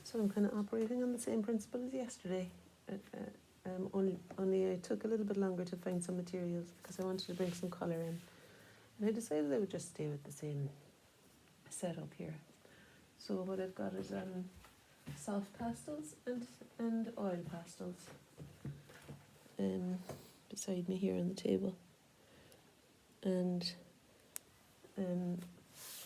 So I'm kind of operating on the same principle as yesterday. Only I took a little bit longer to find some materials because I wanted to bring some colour in. And I decided I would just stay with the same setup here. So what I've got is soft pastels and oil pastels beside me here on the table. And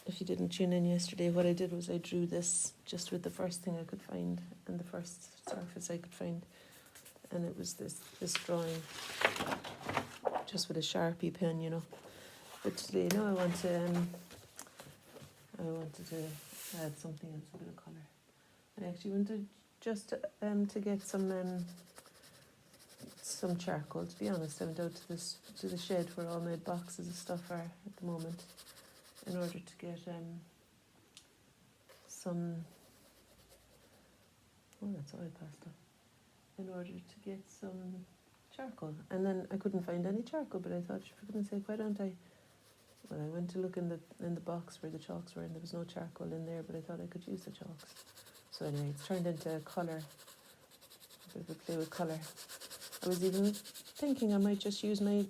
if you didn't tune in yesterday, what I did was I drew this just with the first thing I could find and the first surface I could find. And it was this drawing, just with a Sharpie pen, you know. But today, now I wanted to add something else, a bit of colour. I actually wanted just to get some charcoal. To be honest, I went out to the shed where all my boxes of stuff are at the moment, in order to get some. Oh, that's oil pastel. In order to get some charcoal, and then I couldn't find any charcoal. But I thought, for goodness sake, why don't I? Well, I went to look in the box where the chalks were, and there was no charcoal in there. But I thought I could use the chalks. So anyway, it's turned into colour. A bit of a play with colour. I was even thinking I might just use my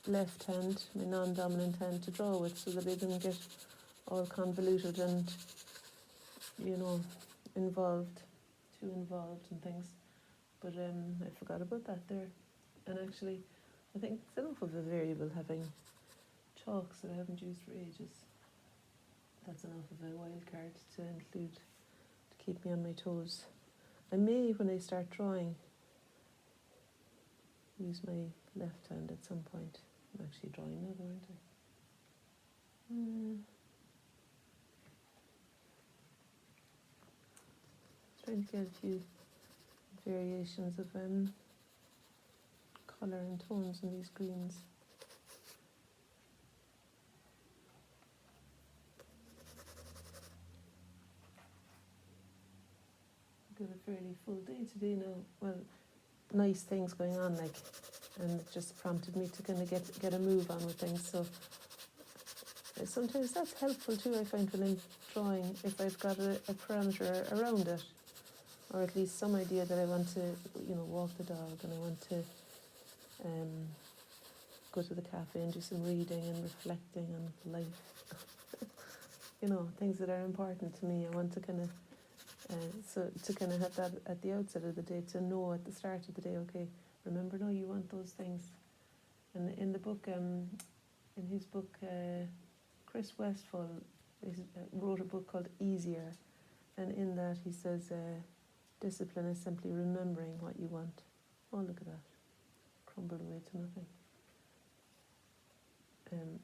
left hand, my non-dominant hand, to draw with, so that I didn't get all convoluted and, you know, too involved and things. But I forgot about that there. And actually, I think it's enough of a variable having chalks that I haven't used for ages. That's enough of a wild card to include, to keep me on my toes. I may, when I start drawing, use my left hand at some point. I'm actually drawing now, aren't I? Trying to get a few variations of colour and tones in these greens. I've got a fairly full day today now. Well, nice things going on, like, and it just prompted me to kind of get a move on with things. So sometimes that's helpful too, I find, when I'm drawing, if I've got a parameter around it, or at least some idea that I want to, you know, walk the dog, and I want to go to the cafe and do some reading and reflecting on life. You know, things that are important to me. I want to kind of to kind of have that at the outset of the day, to know at the start of the day, okay, remember, no, you want those things. And in the book, in his book, Chris Westphal wrote a book called Easier, and in that he says, discipline is simply remembering what you want. Oh, look at that, crumbled away to nothing.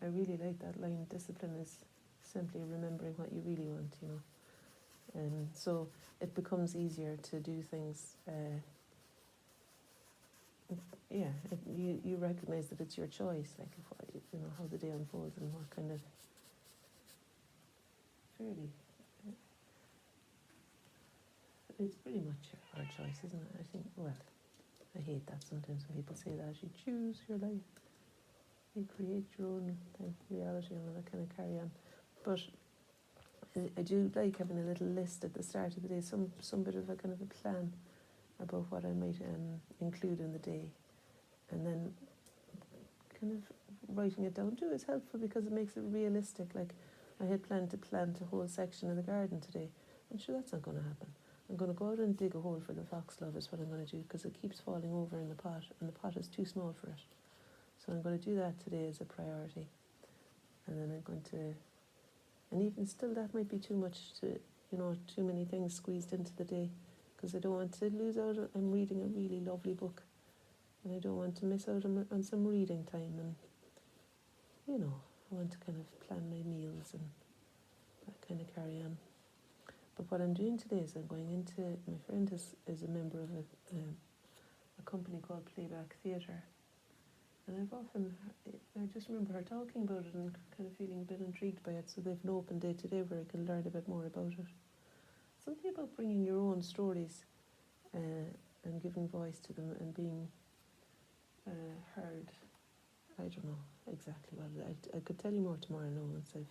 I really like that line. Discipline is simply remembering what you really want, you know. So it becomes easier to do things. You recognize that it's your choice, like, you know, how the day unfolds and what kind of fairly. It's pretty much our choice, isn't it? I think. Well, I hate that sometimes when people say that. You choose your life. You create your own reality and all that kind of carry on. But I do like having a little list at the start of the day, some bit of a kind of a plan about what I might include in the day, and then kind of writing it down too is helpful because it makes it realistic. Like, I had planned to plant a whole section of the garden today, and sure, that's not going to happen. I'm going to go out and dig a hole for the foxglove is what I'm going to do, because it keeps falling over in the pot, and the pot is too small for it. So I'm going to do that today as a priority, and then I'm going to. And even still, that might be too much to, you know, too many things squeezed into the day, because I don't want to lose out. I'm reading a really lovely book, and I don't want to miss out on some reading time. And, you know, I want to kind of plan my meals and that kind of carry on. But what I'm doing today is I'm going into, my friend is a member of a company called Playback Theatre. And I just remember her talking about it and kind of feeling a bit intrigued by it. So they've an open day today where I can learn a bit more about it. Something about bringing your own stories and giving voice to them and being heard. I don't know exactly what I could tell you more tomorrow now once I've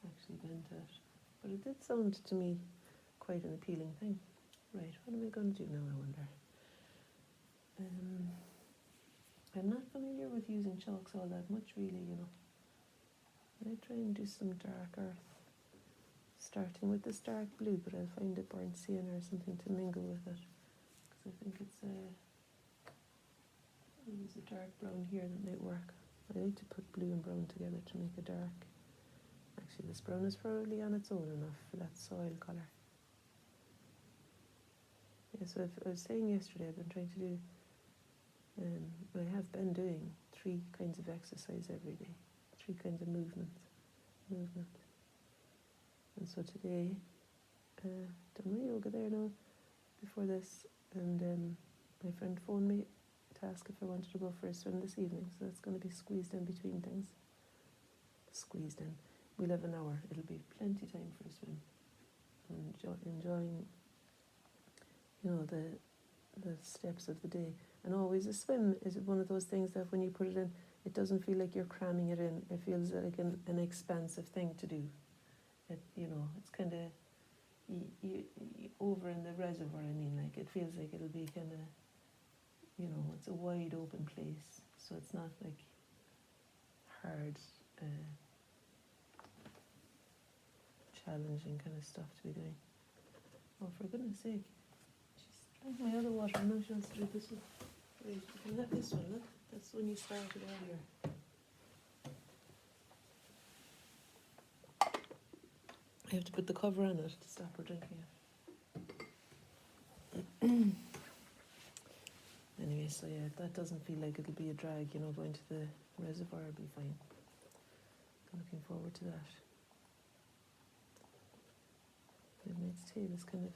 actually been to it. But it did sound to me quite an appealing thing. Right, what am I going to do now, I wonder? I'm not familiar with using chalks all that much, really, you know. I try and do some dark earth, starting with this dark blue, but I'll find a burnt sienna or something to mingle with it, because I think there's a dark brown here that might work. I like to put blue and brown together to make a dark. Actually, this brown is probably on its own enough for that soil colour. Yeah, so I was saying yesterday, I've been trying to do, I have been doing 3 kinds of exercise every day, 3 kinds of movement. And so today, done my yoga there now before this, and my friend phoned me to ask if I wanted to go for a swim this evening, so that's going to be squeezed in between things. Squeezed in. We'll have an hour, it'll be plenty time for a swim. Enjoying, you know, the steps of the day. And always a swim is one of those things that when you put it in, it doesn't feel like you're cramming it in. It feels like an expansive thing to do. You know, it's kind of over in the reservoir. I mean, like it feels like it'll be kind of, you know, it's a wide open place, so it's not like hard, challenging kind of stuff to be doing. Oh, for goodness sake! She's drank my other water, and now she wants to drink this one. Wait, you can have this one. Look, that's the one you started earlier. I have to put the cover on it to stop her drinking it. Anyway, so yeah, that doesn't feel like it'll be a drag, you know, going to the reservoir will be fine. I'm looking forward to that. Midnight's Tale is kind of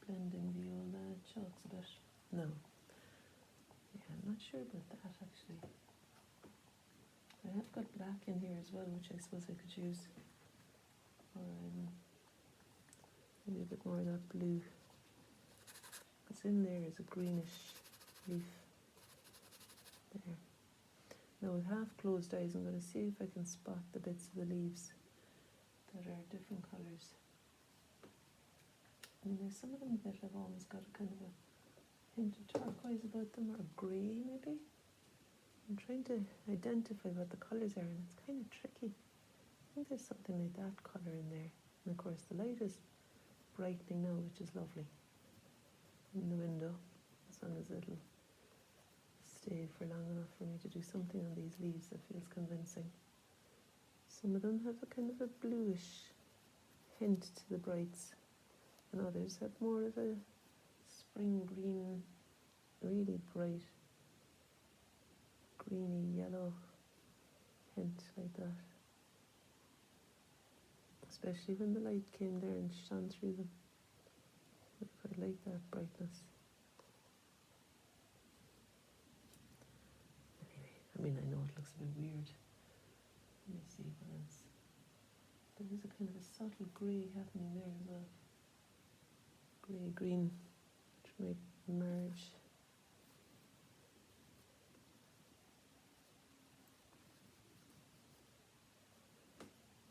blending the old chalks a bit. No. Yeah, I'm not sure about that actually. I have got black in here as well, which I suppose I could use. Or maybe a bit more of that blue. What's in there is a greenish leaf. There. Now with half closed eyes, I'm going to see if I can spot the bits of the leaves that are different colours. I mean, there's some of them that have almost got a kind of a hint of turquoise about them, or grey maybe. I'm trying to identify what the colours are, and it's kind of tricky. I think there's something like that colour in there. And of course the light is brightening now, which is lovely, in the window, as long as it'll stay for long enough for me to do something on these leaves that feels convincing. Some of them have a kind of a bluish hint to the brights, and others have more of a spring green, really bright greeny yellow hint like that. Especially when the light came there and shone through them. I quite like that brightness. Anyway, I mean, I know it looks a bit weird. Let me see what else. There is a kind of a subtle grey happening there as well. Grey-green, which might merge.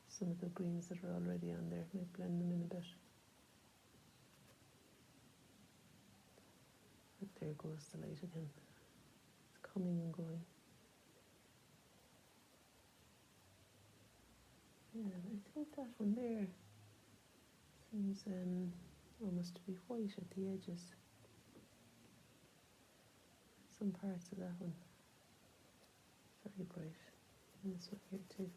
Some of the greens that are already on there might blend them in a bit. But there goes the light again. It's coming and going. Yeah, I think that one there seems almost to be white at the edges. Some parts of that one very bright. And this one here too.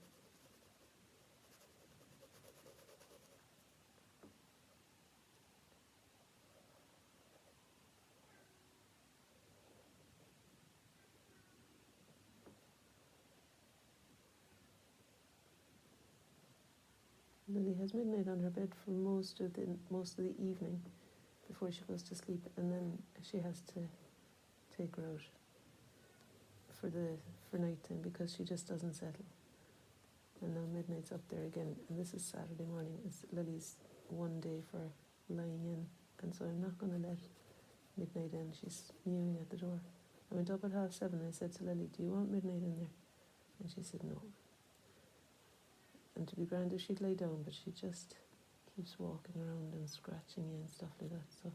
Lily has midnight on her bed for most of the evening before she goes to sleep, and then she has to take her out for night time because she just doesn't settle. And now midnight's up there again, and this is Saturday morning. It's Lily's one day for lying in, and so I'm not going to let midnight in. She's mewing at the door. I went up at 7:30. I said to Lily, "Do you want midnight in there?" And she said no. And to be grand if she'd lay down, but she just keeps walking around and scratching you and stuff like that. So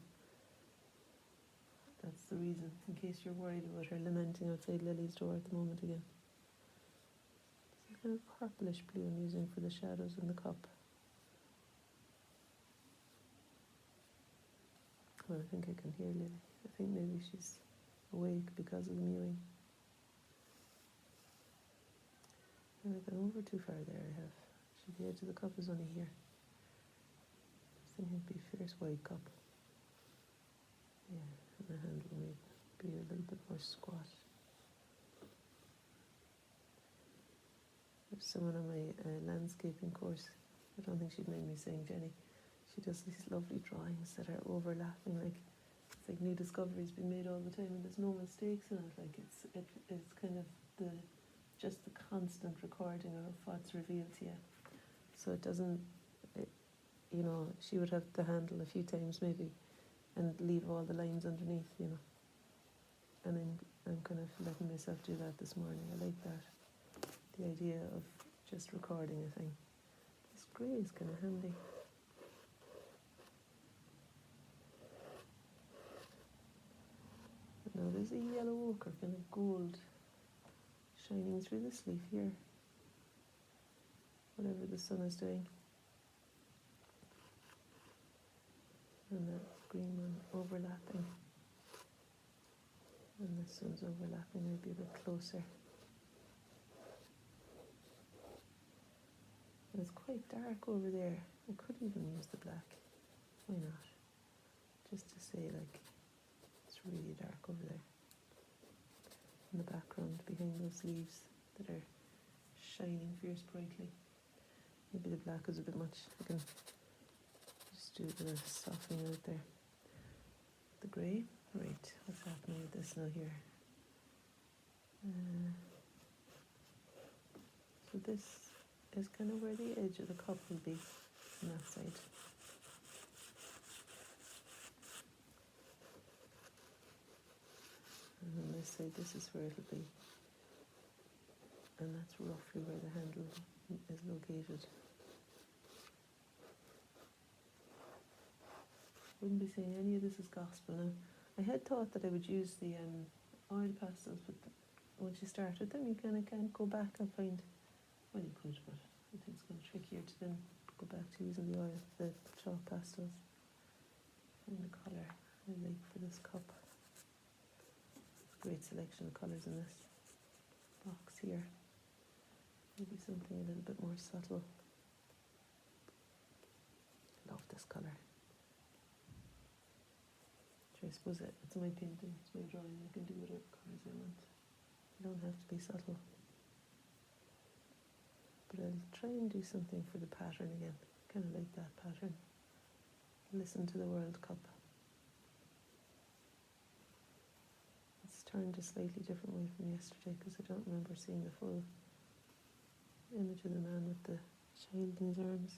that's the reason, in case you're worried about her lamenting outside Lily's door at the moment again. It's a kind of purplish blue I'm using for the shadows in the cup. Well, I think I can hear Lily. I think maybe she's awake because of the mewing. I've gone over too far there, I have. Actually, the edge of the cup is only here. I was thinking it'd be a fierce wide cup. Yeah, and the handle may be a little bit more squat. There's someone on my landscaping course. I don't think she'd mind me saying, Jenny. She does these lovely drawings that are overlapping, like it's like new discoveries being made all the time, and there's no mistakes in it. Like it's kind of just the constant recording of what's revealed to you. So it doesn't, she would have the handle a few times maybe, and leave all the lines underneath, And I'm kind of letting myself do that this morning. I like that. The idea of just recording a thing. This grey is kind of handy. But now there's a yellow ochre, kind of gold, shining through this leaf here. Whatever the sun is doing. And that green one overlapping. And this one's overlapping maybe a bit closer. And it's quite dark over there. I could even use the black. Why not? Just to say, like, it's really dark over there. In the background, behind those leaves that are shining fierce brightly. Maybe the black is a bit much. I can just do the softening out there. The grey. Right, what's happening with this now here? So this is kind of where the edge of the cup will be on that side. And on this side, this is where it'll be. And that's roughly where the handle is located. Wouldn't be saying any of this is gospel now. I had thought that I would use the oil pastels, but once you start with them, you kind of can't go back and find. Well, you could, but I think it's going to be trickier to then go back to using the chalk pastels. Find the colour I like for this cup. Great selection of colours in this box here. Maybe something a little bit more subtle. Love this colour. I suppose it's my painting, it's my drawing. I can do whatever colours I want. I don't have to be subtle. But I'll try and do something for the pattern again. Kind of like that pattern. Listen to the World Cup. It's turned a slightly different way from yesterday because I don't remember seeing the full image of the man with the child in his arms.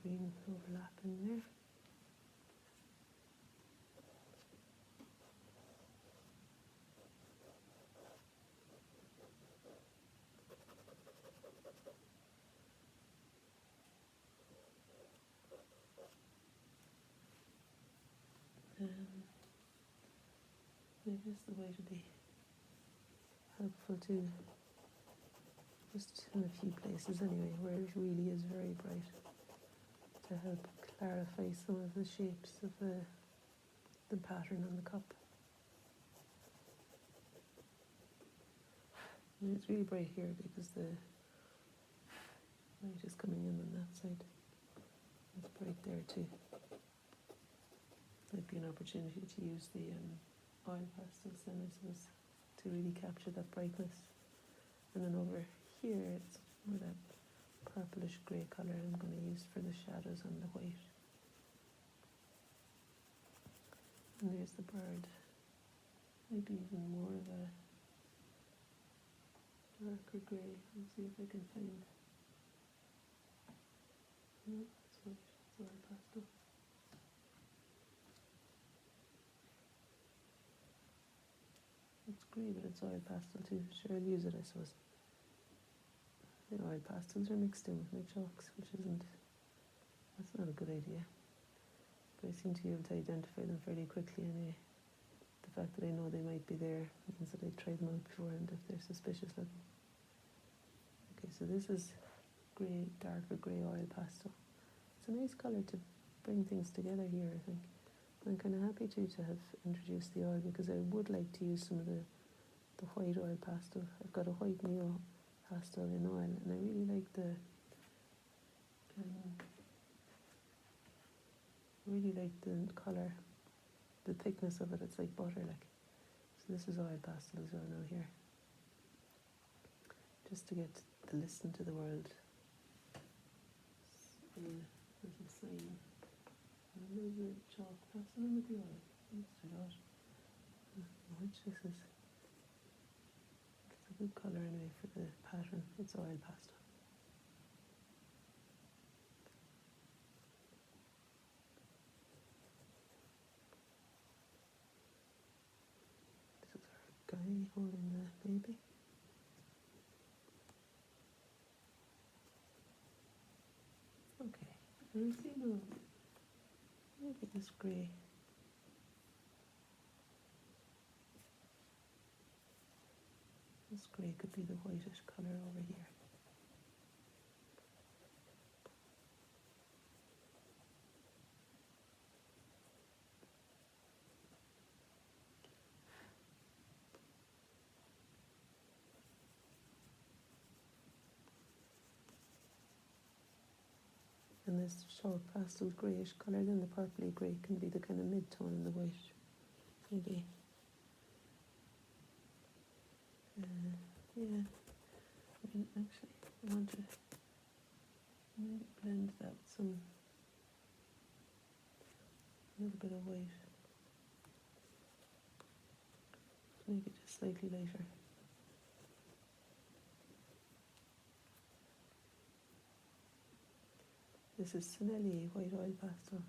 Green overlapping there. Maybe it's the way to be helpful too. Just in a few places anyway, where it really is very bright. To help clarify some of the shapes of the pattern on the cup. And it's really bright here because the light is coming in on that side. It's bright there too. Might be an opportunity to use the oil pastels then, I suppose, to really capture that brightness. And then over here, it's more that purplish grey colour I'm going to use for the shadows on the white. And there's the bird. Maybe even more of a darker grey. Let's see if I can find. No, it's white. It's oil pastel. It's grey, but it's oil pastel too. Sure, I'll use it, I suppose. The oil pastels are mixed in with my chalks, which isn't, that's not a good idea. But I seem to be able to identify them fairly quickly anyway. The fact that I know they might be there means that I tried them out before, and if they're suspicious looking. Okay, so this is grey, darker grey oil pastel. It's a nice colour to bring things together here, I think. I'm kind of happy too to have introduced the oil, because I would like to use some of the white oil pastel. I've got a white Neo pastel in oil, and I really like the colour, the thickness of it. It's like butter, like. So this is oil pastel as well now here, just to get the listen to the world. There's a sign. There's a chalk pastel in with the oil. Honest to God. Which this is. It's a good colour anyway for the pattern. It's oil pastel. This is our guy holding the baby. Okay, and I see now, maybe this grey. This grey could be the whitish colour over here. And this chalk pastel greyish colour, then the purpley grey can be the kind of mid-tone in the white, maybe. Yeah, I mean, actually, I want to maybe blend that with some, a little bit of white, maybe just slightly lighter. This is Sinelli white oil pastel,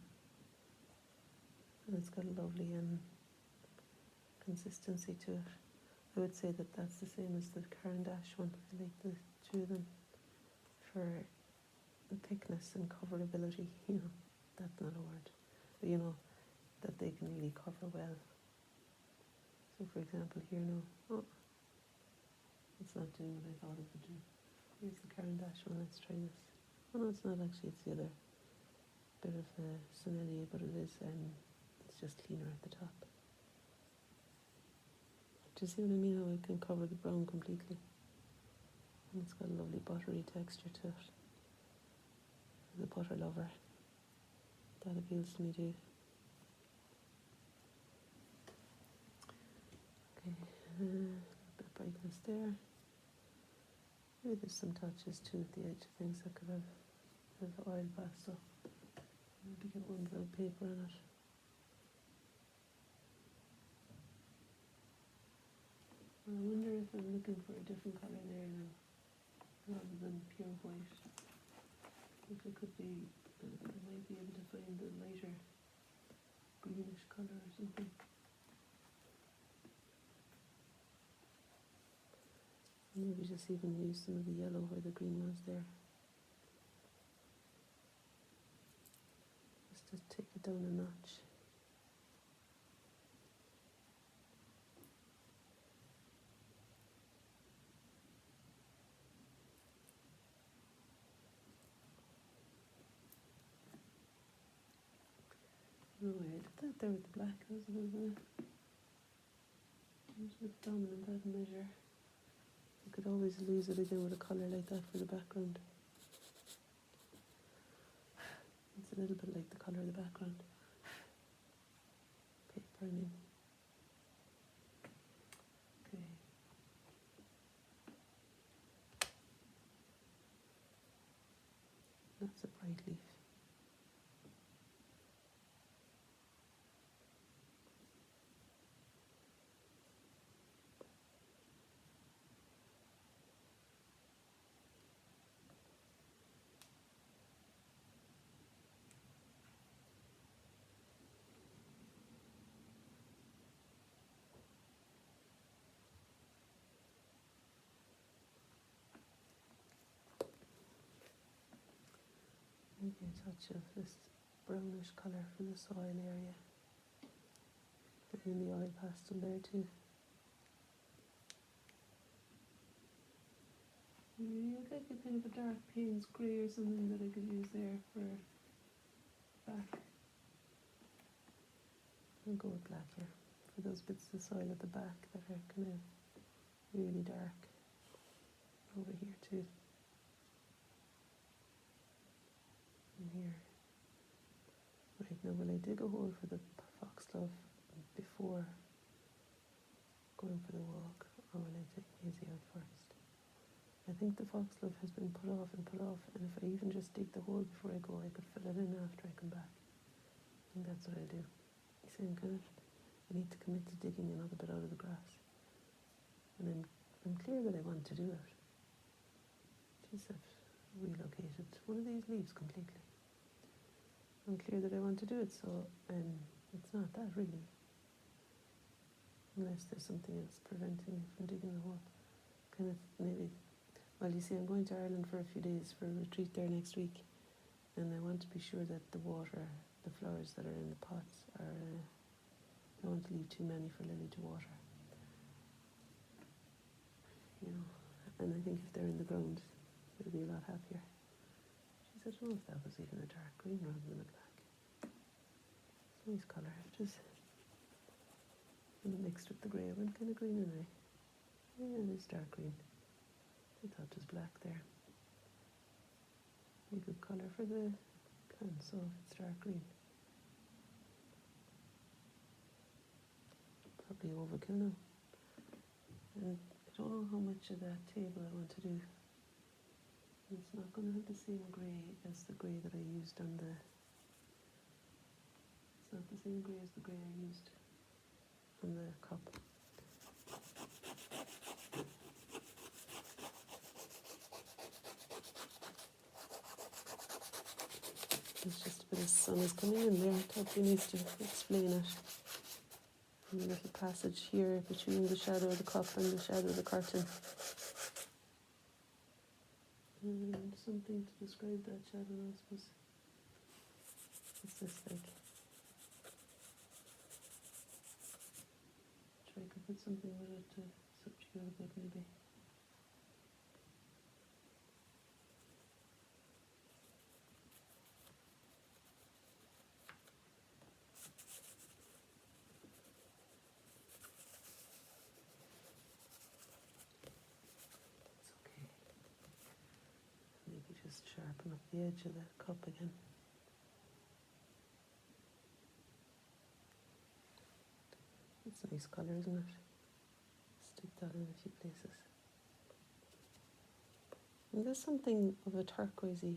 and it's got a lovely consistency to it. I would say that that's the same as the Caran d'Ache one. I like the two of them for thickness and coverability. You know, that's not a word, but you know, that they can really cover well. So for example here now, oh, it's not doing what I thought it would do. Here's the Caran d'Ache one, let's try this. Oh no, it's not actually, it's the other bit of the Sinelli, but it is, it's just cleaner at the top. Do you see what I mean, how it can cover the brown completely? And it's got a lovely buttery texture to it. The butter lover. That appeals to me too. Okay, a bit of brightness there. Maybe there's some touches too at the edge of things that could have a bit of oil pastel. Maybe get one without paper on it. I wonder if I'm looking for a different colour there now, rather than pure white. If it could be, I might be able to find a lighter greenish colour or something. Maybe just even use some of the yellow where the green was there. Just to take it down a notch. Oh, I did that there with the black. That was a bit dominant, that measure. You could always lose it again with a colour like that for the background. It's a little bit like the colour of the background. Paper, I mean. Okay. That's a bright leaf. Maybe a touch of this brownish colour for the soil area. And in the oil pastel there too. Maybe I'd like a kind of a dark Payne's grey or something that I could use there for back. I'll go with black here for those bits of soil at the back that are kind of really dark. Over here too. And here. Right, now will I dig a hole for the foxglove before going for the walk, or will I take Maisie out first? I think the foxglove has been put off, and if I even just dig the hole before I go, I could fill it in after I come back. I think that's what I'll do. You see, I need to commit to digging another bit out of the grass. And I'm clear that I want to do it. Jeez, I've relocated one of these leaves completely. I'm clear that I want to do it, so it's not that really. Unless there's something else preventing me from digging the hole. Kind of maybe. Well, you see, I'm going to Ireland for a few days for a retreat there next week, and I want to be sure that the water, the flowers that are in the pots are. I don't want to leave too many for Lily to water. You know, and I think if they're in the ground, they'll be a lot happier. She said, I don't know if that was even a dark green rather than a black. It's a nice colour. Just mixed with the grey. I went kind of green and I. Yeah, it is dark green. I thought it was black there. A good colour for the plant, so it's dark green. Probably overkill now. And I don't know how much of that table I want to do. It's not going to have the same grey as the grey that I used on the. It's not the same grey as the grey I used on the cup. It's just a bit of sun is coming in there. Toby needs to explain it. And a little passage here between the shadow of the cup and the shadow of the curtain. And something to describe that shadow, I suppose. What's this like? Try to put something with it to subdue it a bit, maybe. Maybe just sharpen up the edge of that cup again. It's a nice colour, isn't it? Stick that in a few places. And there's something of a turquoisey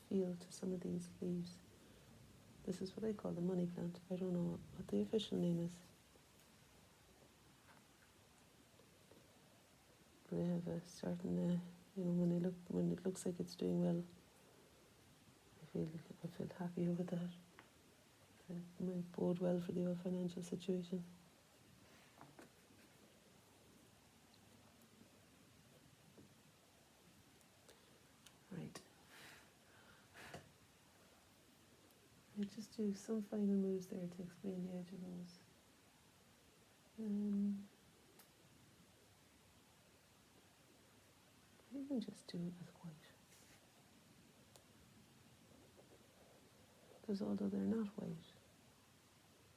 feel to some of these leaves. This is what I call the money plant. I don't know what the official name is. But I have a certain, when it looks like it's doing well, I feel happy with that. It might bode well for the financial situation. Right. I just do some final moves there to explain the edge of those. I can just do it with white. Because although they're not white,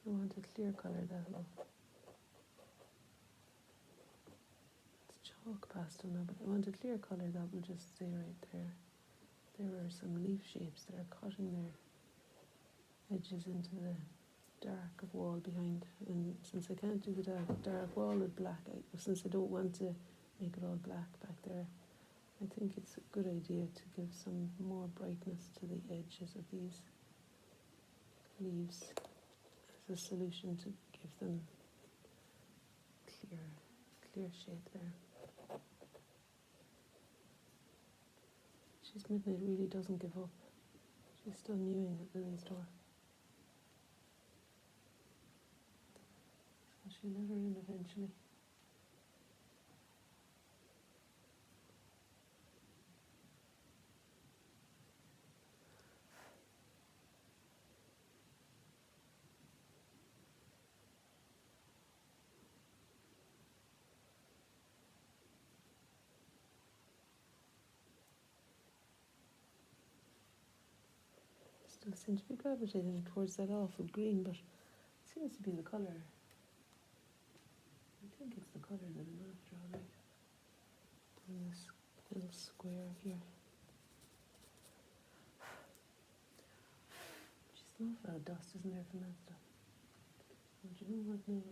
I want a clear colour that will. It's chalk pastel now, but I want a clear colour that will just stay right there. There are some leaf shapes that are cutting their edges into the dark of wall behind, and since I can't do the dark wall with black, since I don't want to make it all black back there, I think it's a good idea to give some more brightness to the edges of these leaves as a solution to give them clear shade there. She's Midnight really doesn't give up. She's still mewing at Lily's door. So she'll let her in eventually. still seem to be gravitating towards that awful green, but it seems to be the colour. I think it's the colour that I'm after, alright. On this little square here. Just an awful lot of dust, isn't there, from that stuff? But you know what, now,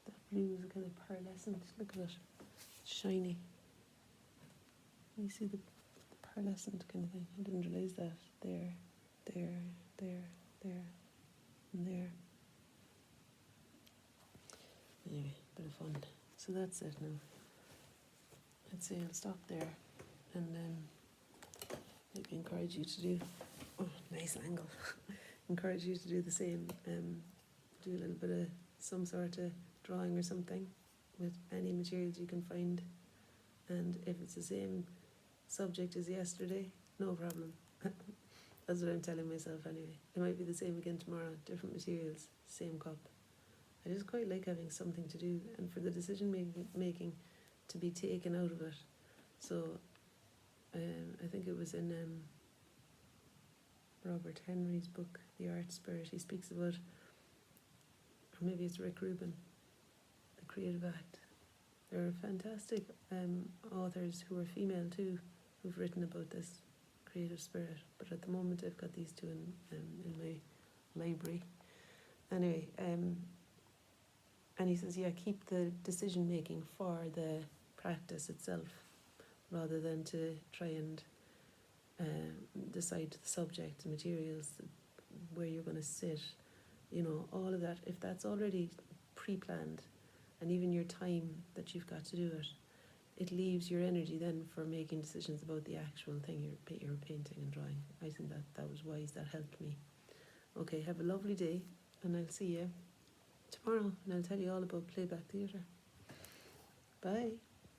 that blue is kind of pearlescent. Look at it. It's shiny. You see the pearlescent kind of thing. I didn't realise that. There, there, and there. Anyway, bit of fun. So that's it now. I'd say I'll stop there and maybe encourage you to do, oh, nice angle. Encourage you to do the same. Do a little bit of some sort of drawing or something with any materials you can find. And if it's the same subject as yesterday, no problem. That's what I'm telling myself anyway. It might be the same again tomorrow, different materials, same cup. I just quite like having something to do and for the decision making to be taken out of it. So I think it was in Robert Henry's book, The Art Spirit, he speaks about, or maybe it's Rick Rubin, The Creative Act. There are fantastic authors who are female too, who've written about this creative spirit, but at the moment I've got these two in my library. Anyway, and he says, yeah, keep the decision making for the practice itself, rather than to try and decide the subject, the materials, where you're going to sit, you know, all of that. If that's already pre-planned, and even your time that you've got to do it, it leaves your energy then for making decisions about the actual thing you're painting and drawing. I think that was wise, that helped me. Okay, have a lovely day, and I'll see you tomorrow, and I'll tell you all about Playback Theatre. Bye.